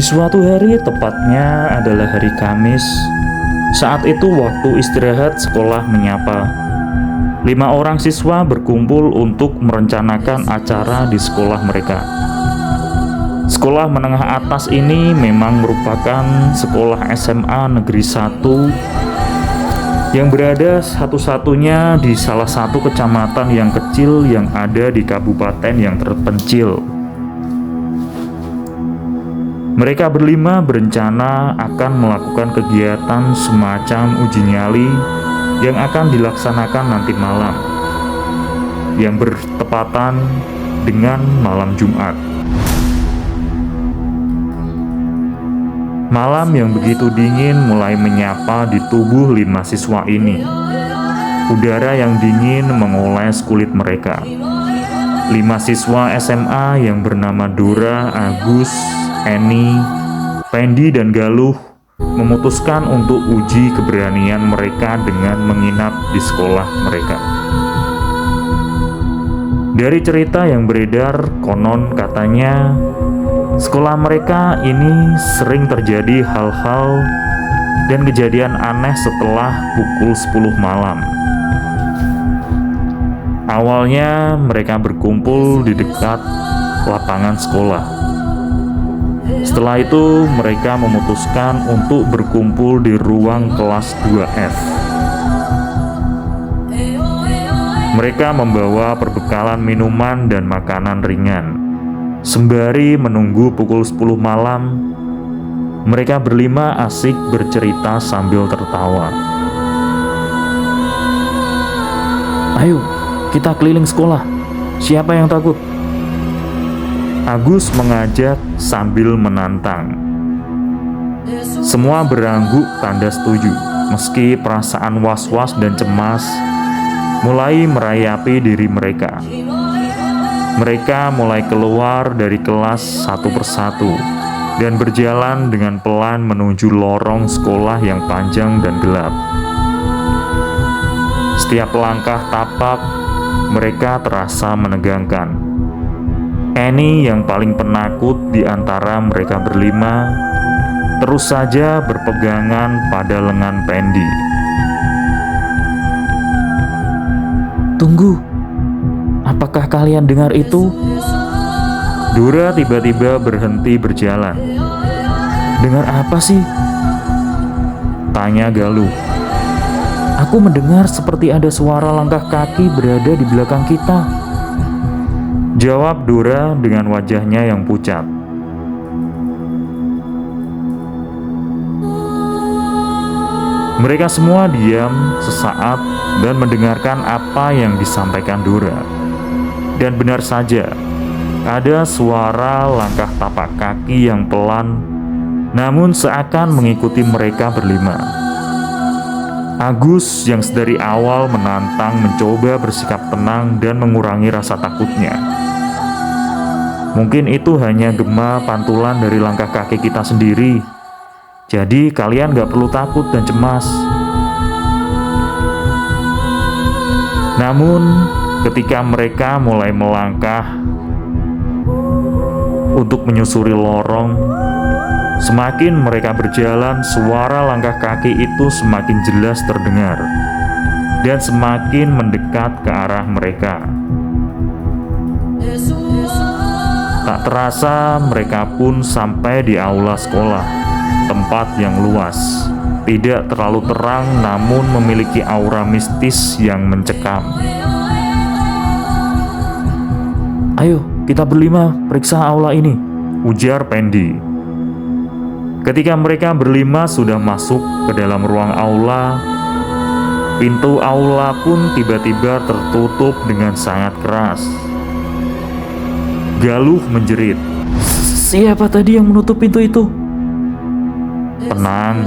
suatu hari, tepatnya adalah hari Kamis, saat itu waktu istirahat sekolah menyapa. 5 orang siswa berkumpul untuk merencanakan acara di sekolah mereka. Sekolah menengah atas ini memang merupakan sekolah SMA Negeri 1 yang berada satu-satunya di salah satu kecamatan yang kecil yang ada di kabupaten yang terpencil. Mereka berlima berencana akan melakukan kegiatan semacam uji nyali yang akan dilaksanakan nanti malam, yang bertepatan dengan malam Jumat. Malam yang begitu dingin mulai menyapa di tubuh 5 siswa ini. Udara yang dingin mengoles kulit mereka. 5 siswa SMA yang bernama Dora, Agus, Eni, Pendi, dan Galuh memutuskan untuk uji keberanian mereka dengan menginap di sekolah mereka. Dari cerita yang beredar, konon katanya sekolah mereka ini sering terjadi hal-hal dan kejadian aneh setelah pukul 10 malam. Awalnya mereka berkumpul di dekat lapangan sekolah. Setelah itu mereka memutuskan untuk berkumpul di ruang kelas 2F. Mereka membawa perbekalan minuman dan makanan ringan. Sembari menunggu pukul 10 malam, mereka berlima asik bercerita sambil tertawa. "Ayo, kita keliling sekolah. Siapa yang takut?" Agus mengajak sambil menantang. Semua berangguk tanda setuju, meski perasaan was-was dan cemas mulai merayapi diri mereka. Mereka mulai keluar dari kelas satu persatu dan berjalan dengan pelan menuju lorong sekolah yang panjang dan gelap. Setiap langkah tapak mereka terasa menegangkan. Eni yang paling penakut di antara mereka berlima terus saja berpegangan pada lengan Pendi. "Tunggu, apakah kalian dengar itu?" Dora tiba-tiba berhenti berjalan. "Dengar apa sih?" tanya Galuh. "Aku mendengar seperti ada suara langkah kaki berada di belakang kita," jawab Dora dengan wajahnya yang pucat. Mereka semua diam sesaat dan mendengarkan apa yang disampaikan Dora. Dan benar saja, ada suara langkah tapak kaki yang pelan, namun seakan mengikuti mereka berlima. Agus yang sedari awal menantang mencoba bersikap tenang dan mengurangi rasa takutnya. "Mungkin itu hanya gema pantulan dari langkah kaki kita sendiri. Jadi kalian gak perlu takut dan cemas." Namun ketika mereka mulai melangkah untuk menyusuri lorong, semakin mereka berjalan, suara langkah kaki itu semakin jelas terdengar dan semakin mendekat ke arah mereka. Tak terasa mereka pun sampai di aula sekolah, tempat yang luas, tidak terlalu terang namun memiliki aura mistis yang mencekam. "Ayo, kita berlima periksa aula ini," ujar Pendi. Ketika mereka berlima sudah masuk ke dalam ruang aula, pintu aula pun tiba-tiba tertutup dengan sangat keras. Galuh menjerit, "Siapa tadi yang menutup pintu itu?" "Tenang,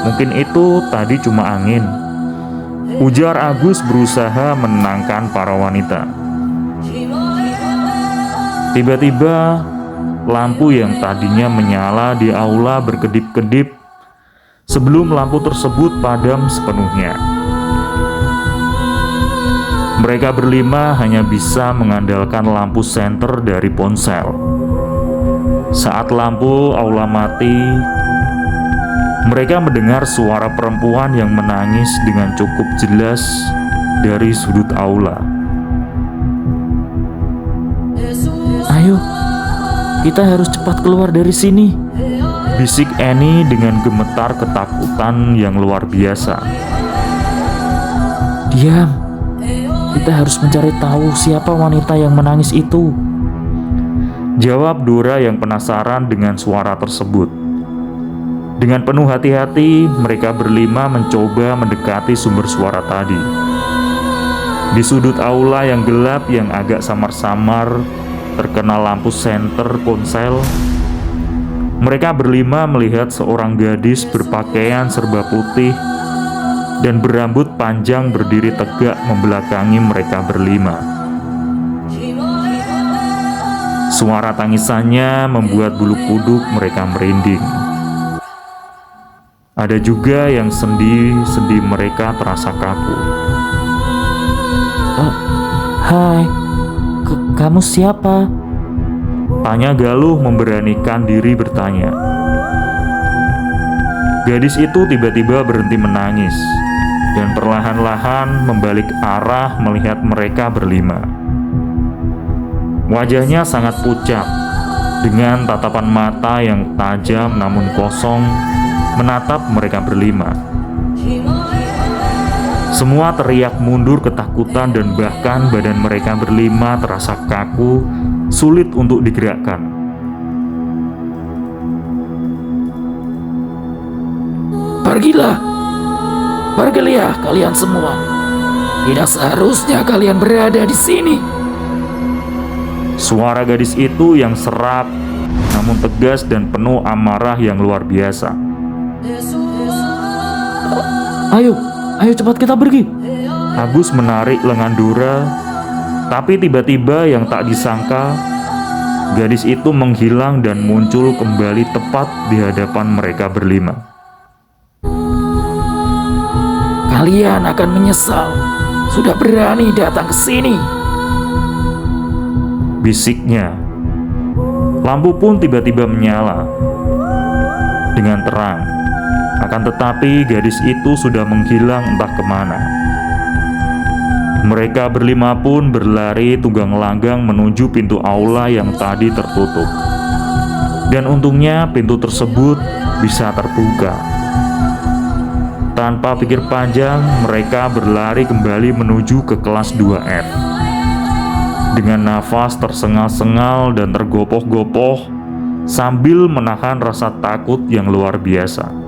mungkin itu tadi cuma angin," ujar Agus berusaha menenangkan para wanita. Tiba-tiba lampu yang tadinya menyala di aula berkedip-kedip sebelum lampu tersebut padam sepenuhnya. Mereka berlima hanya bisa mengandalkan lampu senter dari ponsel. Saat lampu aula mati, mereka mendengar suara perempuan yang menangis dengan cukup jelas dari sudut aula. "Ayo, kita harus cepat keluar dari sini," bisik Annie dengan gemetar ketakutan yang luar biasa. "Diam, kita harus mencari tahu siapa wanita yang menangis itu," jawab Dora yang penasaran dengan suara tersebut. Dengan penuh hati-hati, mereka berlima mencoba mendekati sumber suara tadi. Di sudut aula yang gelap yang agak samar-samar terkena lampu senter ponsel, mereka berlima melihat seorang gadis berpakaian serba putih dan berambut panjang berdiri tegak membelakangi mereka berlima. Suara tangisannya membuat bulu kuduk mereka merinding. Ada juga yang sendi-sendi mereka terasa kaku. "Hai, kamu siapa?" tanya Galuh memberanikan diri bertanya. Gadis itu tiba-tiba berhenti menangis dan perlahan-lahan membalik arah melihat mereka berlima. Wajahnya sangat pucat, dengan tatapan mata yang tajam namun kosong menatap mereka berlima. Semua teriak mundur ketakutan dan bahkan badan mereka berlima terasa kaku, sulit untuk digerakkan. Pergilah kalian semua. Tidak seharusnya kalian berada di sini." Suara gadis itu yang serak, namun tegas dan penuh amarah yang luar biasa. Ayo cepat kita pergi." Agus menarik lengan Dora, tapi tiba-tiba yang tak disangka, gadis itu menghilang dan muncul kembali tepat di hadapan mereka berlima. "Kalian akan menyesal sudah berani datang ke sini," bisiknya. Lampu pun tiba-tiba menyala dengan terang. Akan tetapi gadis itu sudah menghilang entah kemana. Mereka berlima pun berlari tunggang langgang menuju pintu aula yang tadi tertutup. Dan untungnya pintu tersebut bisa terbuka. Tanpa pikir panjang, mereka berlari kembali menuju ke kelas 2F. Dengan nafas tersengal-sengal dan tergopoh-gopoh, sambil menahan rasa takut yang luar biasa.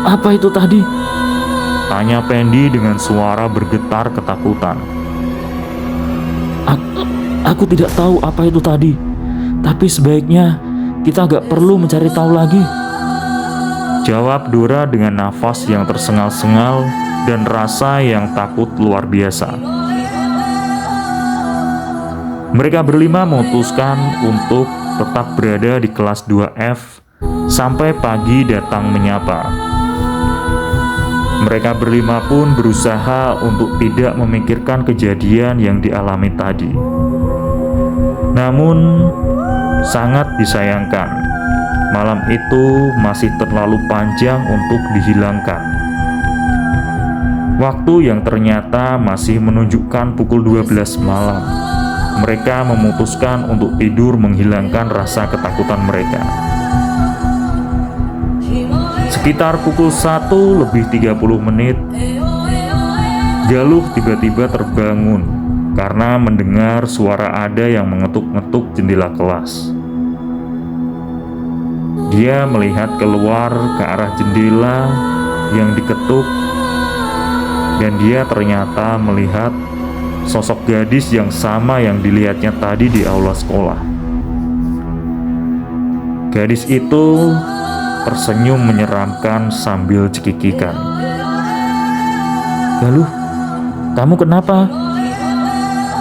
Apa itu tadi?" tanya Pendi dengan suara bergetar ketakutan. Aku tidak tahu apa itu tadi, tapi sebaiknya kita gak perlu mencari tahu lagi," jawab Dora dengan nafas yang tersengal-sengal dan rasa yang takut luar biasa. Mereka berlima memutuskan untuk tetap berada di kelas 2F sampai pagi datang menyapa. Mereka berlima pun berusaha untuk tidak memikirkan kejadian yang dialami tadi. Namun, sangat disayangkan, malam itu masih terlalu panjang untuk dihilangkan. Waktu yang ternyata masih menunjukkan pukul 12 malam. Mereka memutuskan untuk tidur menghilangkan rasa ketakutan mereka. Sekitar pukul 1:30, Galuh tiba-tiba terbangun karena mendengar suara ada yang mengetuk-ngetuk jendela kelas. Dia melihat keluar ke arah jendela yang diketuk, dan dia ternyata melihat sosok gadis yang sama yang dilihatnya tadi di aula sekolah. Gadis itu tersenyum menyeramkan sambil cekikikan. "Galuh, kamu kenapa?"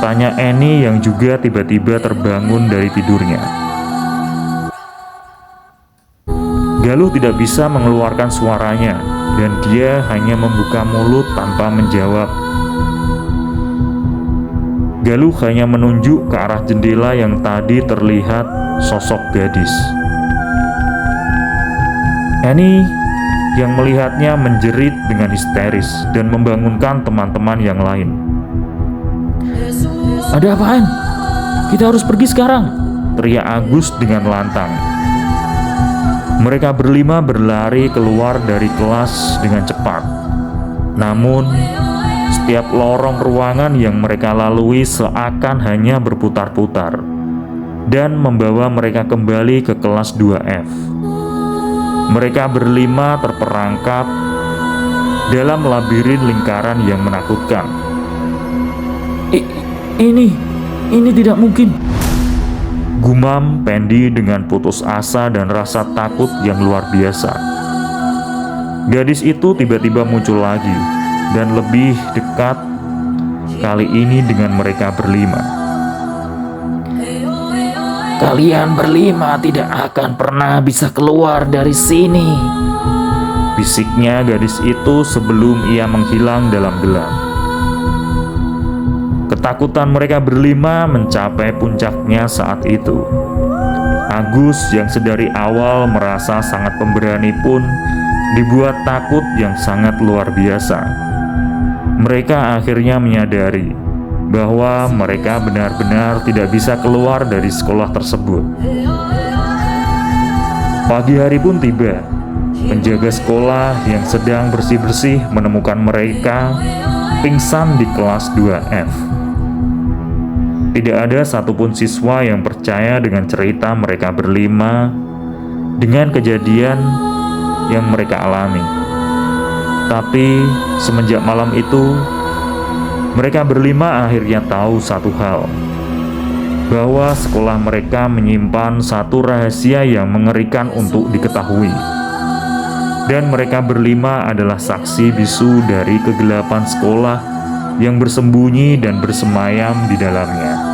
tanya Annie yang juga tiba-tiba terbangun dari tidurnya. Galuh tidak bisa mengeluarkan suaranya dan dia hanya membuka mulut tanpa menjawab. Galuh hanya menunjuk ke arah jendela yang tadi terlihat sosok gadis. Annie yang melihatnya menjerit dengan histeris dan membangunkan teman-teman yang lain. Ada apaan? Kita harus pergi sekarang, Teriak Agus dengan lantang. Mereka berlima berlari keluar dari kelas dengan cepat. Namun, setiap lorong ruangan yang mereka lalui seakan hanya berputar-putar dan membawa mereka kembali ke kelas 2F. Mereka berlima terperangkap dalam labirin lingkaran yang menakutkan. Ini tidak mungkin. Gumam Pendi dengan putus asa dan rasa takut yang luar biasa. Gadis itu tiba-tiba muncul lagi dan lebih dekat, kali ini dengan mereka berlima. Kalian berlima tidak akan pernah bisa keluar dari sini, Bisiknya gadis itu sebelum ia menghilang dalam gelap. Ketakutan mereka berlima mencapai puncaknya saat itu. Agus yang sedari awal merasa sangat pemberani pun dibuat takut yang sangat luar biasa. Mereka akhirnya menyadari bahwa mereka benar-benar tidak bisa keluar dari sekolah tersebut. Pagi hari pun tiba. Penjaga sekolah yang sedang bersih-bersih menemukan mereka pingsan di kelas 2F. Tidak ada satupun siswa yang percaya dengan cerita mereka berlima dengan kejadian yang mereka alami. Tapi semenjak malam itu, mereka berlima akhirnya tahu satu hal, bahwa sekolah mereka menyimpan satu rahasia yang mengerikan untuk diketahui. Dan mereka berlima adalah saksi bisu dari kegelapan sekolah yang bersembunyi dan bersemayam di dalamnya.